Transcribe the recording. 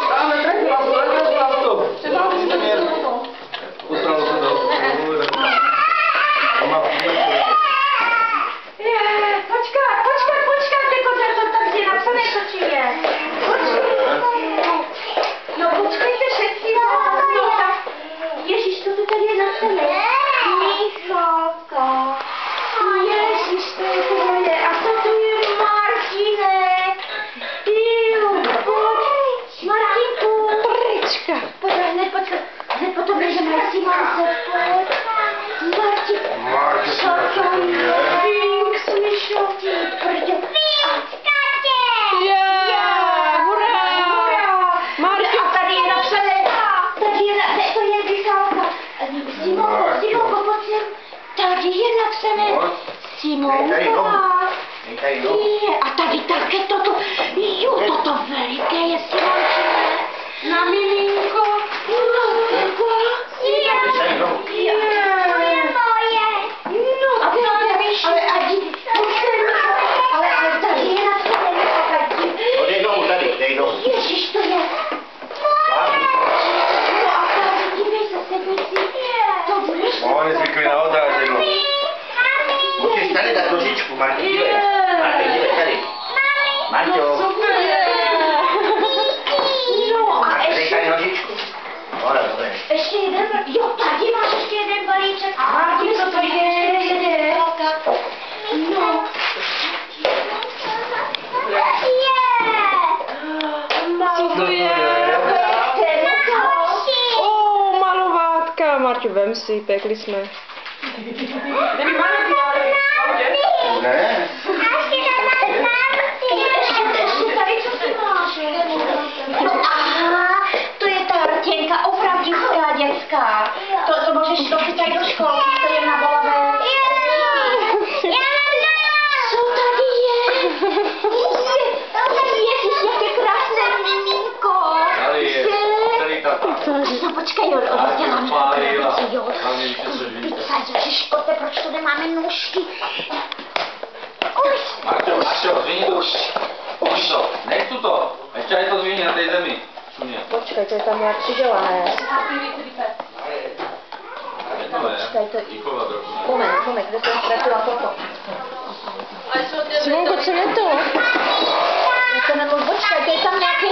Dáme trefila to. Postralo se to. Počkat, ty koze, to tady je napsané, co či je. No počkejte, všetci vás, no tak. Ježiš, to tady je napsané. Michalka. Ježiš, to je tohle. A co tu je Martinek? Pojď, Martinku. Pryčka. Pojď, hned potom, že mají Simonce, pojď. Martin, co to je? Vink, slyšel ty, prďo. A tady je napsané, to je Michalka. Simonko, pojď sem. Tady je napsané Simonka. A tady také toto. Jo, toto veliké je Simončine. Na miminko. Ale tady je napsané. Dej domů. Ježiš, to je. No a tady, dívej se, sednici. To budeš. On je zvyklý na odrážení. Můžeš tady dát nožičku, Marti, dívej. Marti, dívej tady. Marťo. No a Dej tady nožičku. Dobré. ještě jeden, jo, tady máš ještě jeden balíček. Marti, co to je? No. Co to je? Malovátka. Marťo, vem si, pekli jsme. Ne. Ještě tady, co ty máš? No aha, to je ta rtěnka opravdivská dětská. To můžeš nosit tady do školky, to je na bolavé. Co tady je? Ježiš, jaké krásné miminko. Tady je celý tata. No počkej, jo, rozděláme to, jo. Hlavně víte, co víte. Ježiškote, proč tu nemáme nůžky? Marťo, zvini to. Už to, nech tu to. Ještě je to zvini na té zemi. Šuně. Počkej, to je tam nějak přidělané. Počkej, to Díkova trochu. Moment, kde jsem ztratila toto? Simonko, co je to? To nebo počkej, to je tam nějaký